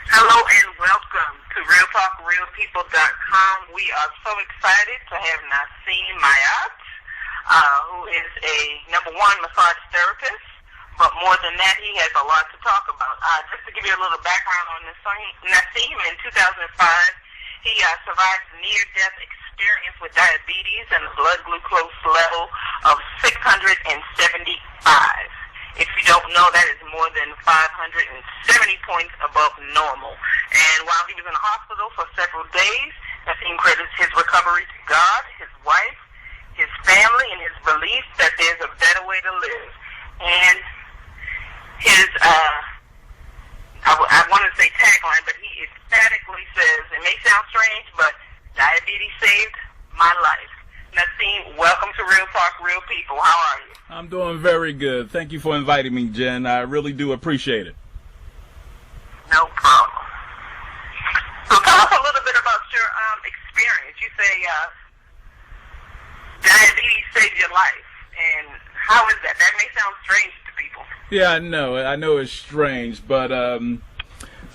Hello and welcome to RealTalkRealPeople.com. We are so excited to have Naseem Maat, who is a number one massage therapist, but more than that, he has a lot to talk about. Just to give you a little background on Naseem, in 2005, he survived a near-death experience with diabetes and a blood glucose level of 675. If you don't know, that is more than 570 points above normal. And while he was in the hospital for several days, Naseem credits his recovery to God, his wife, his family, and his belief that there's a better way to live. And his, I want to say tagline, but he emphatically says, it may sound strange, but diabetes saved my life. Naseem, welcome to Real Talk, Real People. How are you? I'm doing very good. Thank you for inviting me, Jen. I really do appreciate it. No problem. So tell us a little bit about your experience. You say diabetes saved your life. And how is that? That may sound strange to people. Yeah, I know it's strange, but to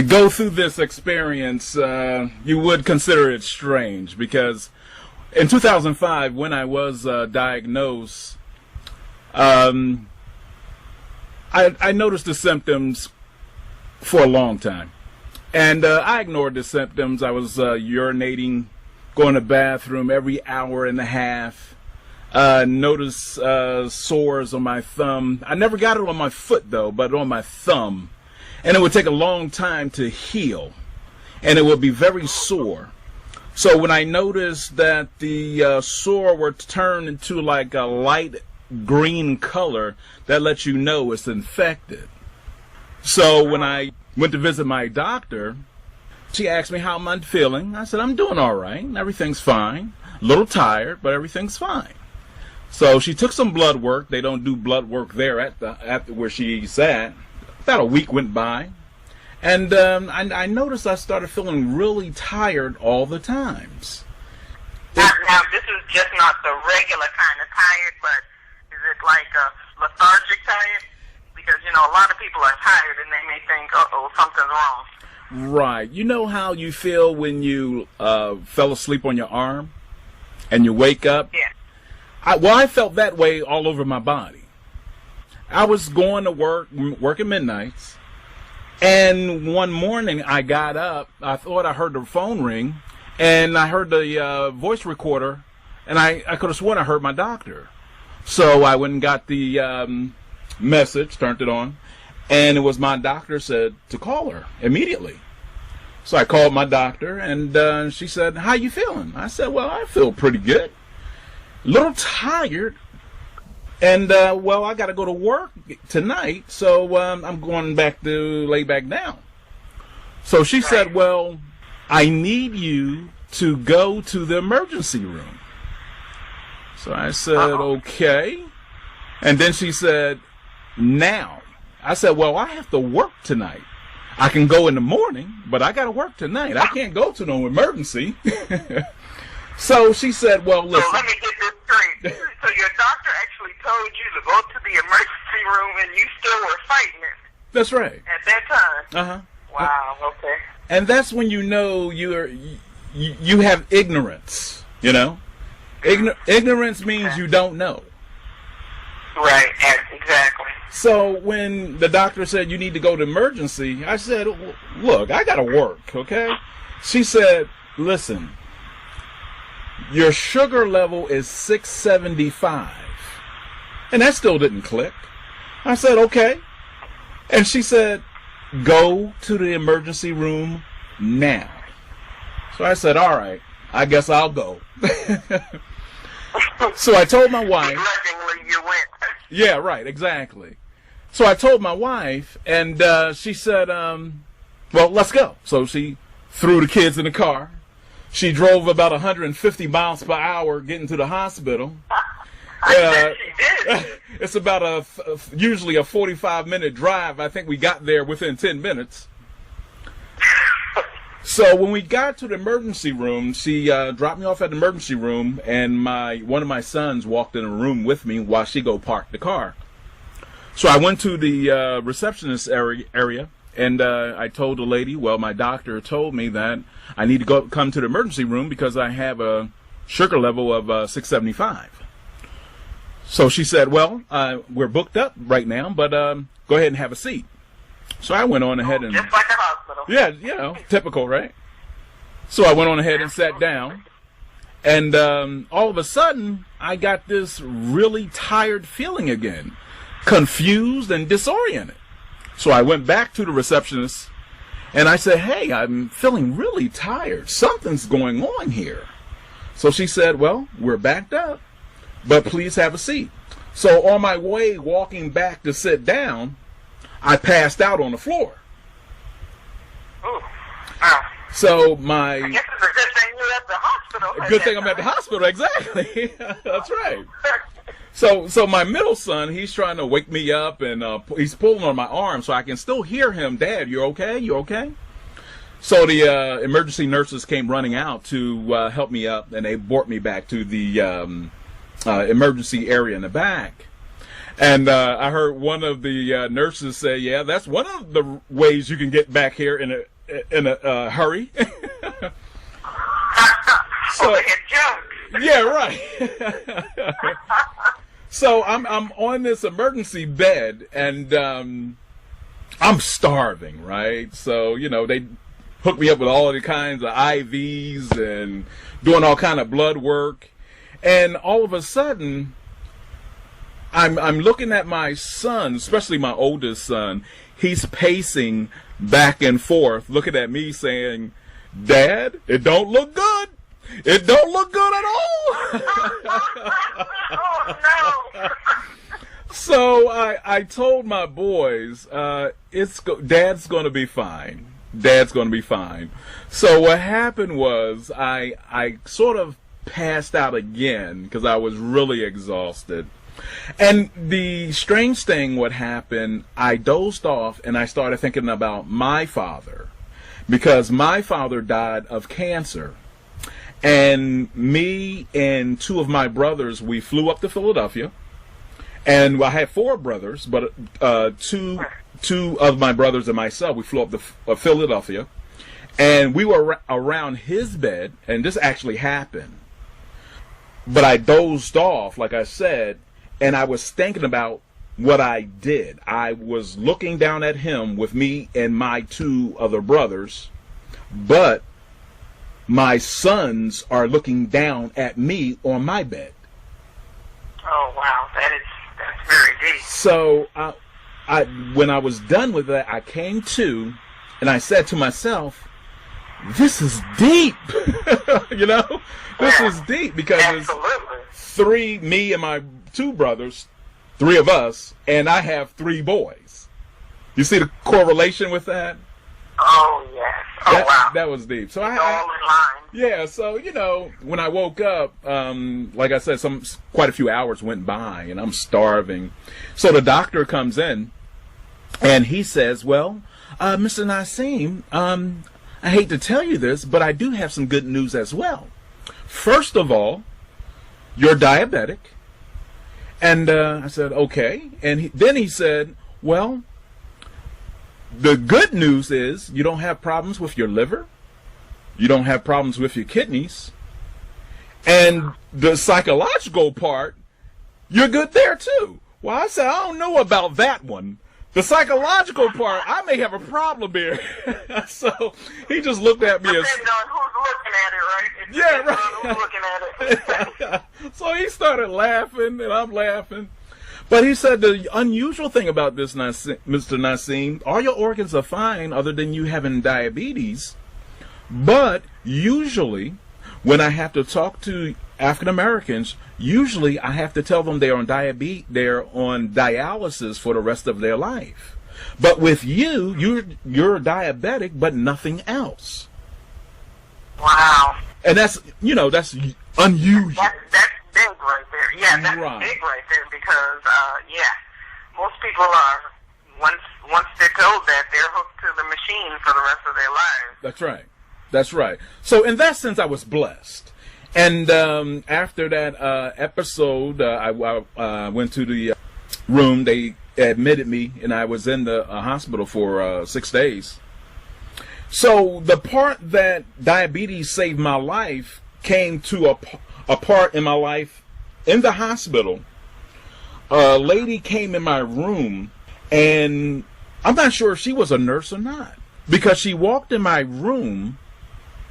go through this experience, you would consider it strange because in 2005, when I was diagnosed, I noticed the symptoms for a long time, and I ignored the symptoms. I was urinating, going to the bathroom every hour and a half. Noticed sores on my thumb. I never got it on my foot though, but on my thumb, and it would take a long time to heal, and it would be very sore. So when I noticed that the sore were turned into like a light green color, that lets you know it's infected. So when I went to visit my doctor, she asked me how am I feeling. I said, I'm doing all right. Everything's fine. A little tired, but everything's fine. So she took some blood work. They don't do blood work there at where she's at. About a week went by. And I noticed I started feeling really tired all the times. Now, this is just not the regular kind of tired, but is it like a lethargic tired? Because, you know, a lot of people are tired and they may think, uh-oh, something's wrong. Right. You know how you feel when you fell asleep on your arm and you wake up? Yeah. I felt that way all over my body. I was going to work, working midnights. And one morning I got up, I thought I heard the phone ring, and I heard the voice recorder, and I could have sworn I heard my doctor. So I went and got the message, turned it on, and it was my doctor said to call her immediately. So I called my doctor, and she said, how you feeling? I said, well, I feel pretty good. A little tired. And, well, I got to go to work tonight, so I'm going back to lay back down. So she said, well, I need you to go to the emergency room. So I said, okay. And then she said, now. I said, well, I have to work tonight. I can go in the morning, but I got to work tonight. I can't go to no emergency. So she said, well, listen. So let me get this straight. So your doctor actually told you to go to the emergency room and you still were fighting it. That's right. At that time? Uh-huh. Wow, okay. And that's when you know you have ignorance, you know? Ignorance means you don't know. Right, exactly. So when the doctor said you need to go to emergency, I said, look, I got to work, okay? She said, listen, your sugar level is 675. And that still didn't click. I said, okay. And she said, go to the emergency room now. So I said, all right, I guess I'll go. So I told my wife. Begrudgingly you went. Yeah, right, exactly. So I told my wife, and she said, well, let's go. So she threw the kids in the car. She drove about 150 miles per hour getting to the hospital. I bet she did. It's about usually a 45-minute drive. I think we got there within 10 minutes. So when we got to the emergency room, she dropped me off at the emergency room, and one of my sons walked in the room with me while she go park the car. So I went to the receptionist area, And I told the lady, well, my doctor told me that I need to come to the emergency room because I have a sugar level of 675. So she said, well, we're booked up right now, but go ahead and have a seat. So I went on ahead and... Just like a hospital. Yeah, typical, right? So I went on ahead and sat down. And all of a sudden, I got this really tired feeling again, confused and disoriented. So I went back to the receptionist, and I said, hey, I'm feeling really tired. Something's going on here. So she said, well, we're backed up, but please have a seat. So on my way walking back to sit down, I passed out on the floor. Ooh. So I guess it's a good thing you're at the hospital. Good thing I'm at the hospital, exactly. That's right. So my middle son, he's trying to wake me up, and he's pulling on my arm, so I can still hear him. Dad, you okay? You okay? So the emergency nurses came running out to help me up, and they brought me back to the emergency area in the back. And I heard one of the nurses say, yeah, that's one of the ways you can get back here in a hurry. So, yeah, right. So I'm on this emergency bed, and I'm starving, right? So, they hooked me up with all the kinds of IVs and doing all kind of blood work. And all of a sudden, I'm looking at my son, especially my oldest son. He's pacing back and forth, looking at me saying, Dad, it don't look good. It don't look good at all. Oh, no. So I told my boys, Dad's going to be fine. Dad's going to be fine. So what happened was I sort of passed out again because I was really exhausted. And the strange thing what happened, I dozed off and I started thinking about my father, because my father died of cancer. And me and two of my brothers, we flew up to Philadelphia. And I had four brothers, but two of my brothers and myself, we flew up to Philadelphia. And we were around his bed, and this actually happened. But I dozed off, like I said, and I was thinking about what I did. I was looking down at him with me and my two other brothers, but my sons are looking down at me on my bed. Oh, wow. That's very deep. So when I was done with that, I came to, and I said to myself, this is deep. This is deep, because it's me and my two brothers, three of us, and I have three boys. You see the correlation with that? Oh, yes. Oh, wow. That was deep. So all in line. Yeah, so, when I woke up, like I said, quite a few hours went by, and I'm starving. So the doctor comes in, and he says, well, Mr. Naseem, I hate to tell you this, but I do have some good news as well. First of all, you're diabetic. And I said, okay. And then he said, well, the good news is you don't have problems with your liver. You don't have problems with your kidneys. And the psychological part, you're good there too. Well, I said, I don't know about that one. The psychological part, I may have a problem here. So he just looked at me as... Depends on who's looking at it, right? Yeah, right. Who's looking at it. So he started laughing, and I'm laughing. But he said the unusual thing about this, Mr. Naseem, all your organs are fine other than you having diabetes. But usually, when I have to talk to African Americans, usually I have to tell them they're on dialysis for the rest of their life. But with you, you're diabetic, but nothing else. Wow. And that's unusual. That's big right there. Yeah, that's right. Big right there, because most people are, once they're told that, they're hooked to the machine for the rest of their lives. That's right. That's right. So in that sense, I was blessed. And after that episode, I went to the room. They admitted me, and I was in the hospital for 6 days. So the part that diabetes saved my life came to a part in my life in the hospital. A lady came in my room, and I'm not sure if she was a nurse or not, because she walked in my room,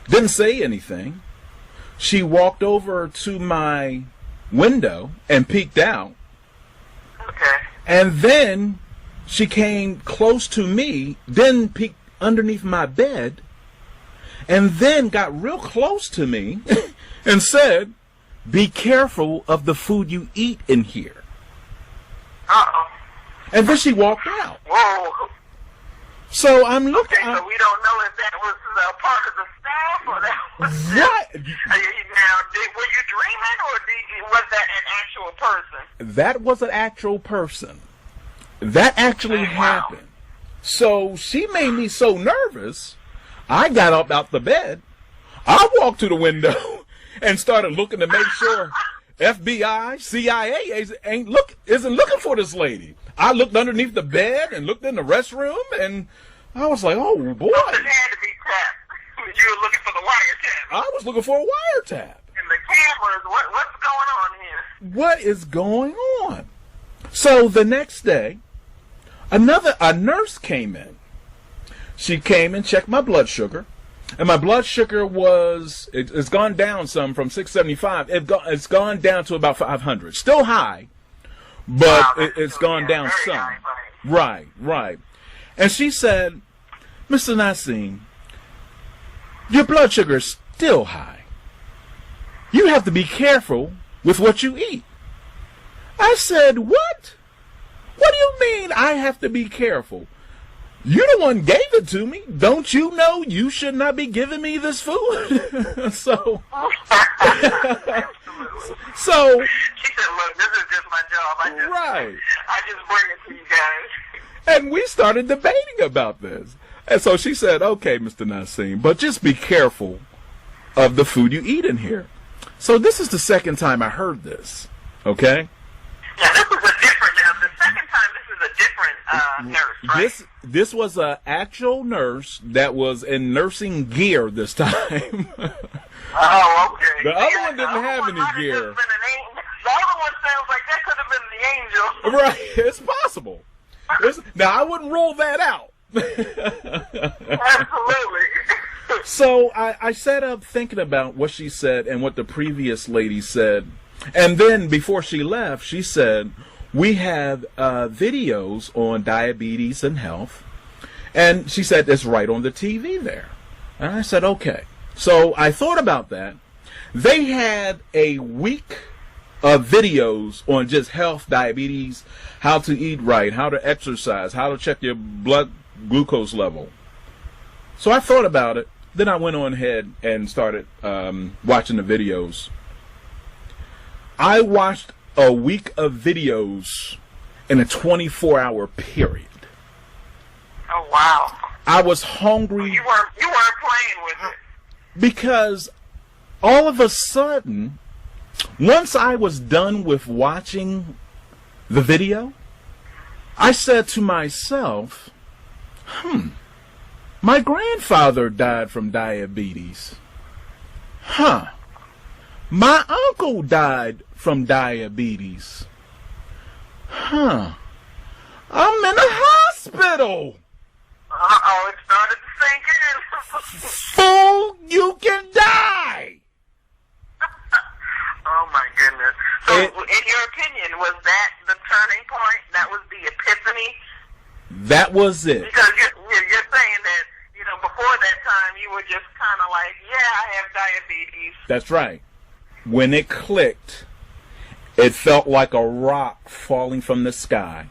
didn't say anything. She walked over to my window and peeked out. Okay. And then she came close to me, then peeked underneath my bed, and then got real close to me and said, "Be careful of the food you eat in here." Uh-oh. And then she walked out. Whoa. So I'm looking. Okay, so we don't know if that was part of the staff or that was What? Now, were you dreaming, or was that an actual person? That was an actual person. That actually happened. So she made me so nervous, I got up out the bed. I walked to the window and started looking to make sure FBI, CIA isn't looking for this lady. I looked underneath the bed and looked in the restroom, and I was like, "Oh boy!" It had to be tapped. You were looking for the wiretap. I was looking for a wiretap. And the cameras. What's going on here? What is going on? So the next day, a nurse came in. She came and checked my blood sugar, and my blood sugar it's gone down some from 675. It's gone down to about 500. Still high, but it's gone down some. High, Right. And she said, "Mr. Naseem, your blood sugar is still high. You have to be careful with what you eat." I said, "What? What do you mean I have to be careful? You the one gave it to me. Don't you know you should not be giving me this food?" So she said, "Look, this is just my job. I just bring it to you guys." And we started debating about this. And so she said, "Okay, Mr. Naseem, but just be careful of the food you eat in here." So this is the second time I heard this. Okay? Yeah, this was a different. The second time, this is a different nurse, right? This was an actual nurse that was in nursing gear this time. Oh, okay. The other one didn't have any gear. The other one sounds like that could have been the angel. Right, it's possible. Now, I wouldn't rule that out. Absolutely. So I sat up thinking about what she said and what the previous lady said. And then before she left, she said, "We have videos on diabetes and health." And she said, "It's right on the TV there." And I said, "Okay." So I thought about that. They had a week of videos on just health, diabetes, how to eat right, how to exercise, how to check your blood glucose level. So I thought about it. Then I went on ahead and started watching the videos. I watched a week of videos in a 24-hour period. Oh, wow. I was hungry. You weren't playing with it. Because all of a sudden, once I was done with watching the video, I said to myself, my grandfather died from diabetes. My uncle died from diabetes. I'm in a hospital. Uh-oh, it started to sink in. Fool, you can die. Oh, my goodness. So, in your opinion, was that the turning point? That was the epiphany? That was it. Because you're saying that, before that time, you were just kind of like, yeah, I have diabetes. That's right. When it clicked, it felt like a rock falling from the sky.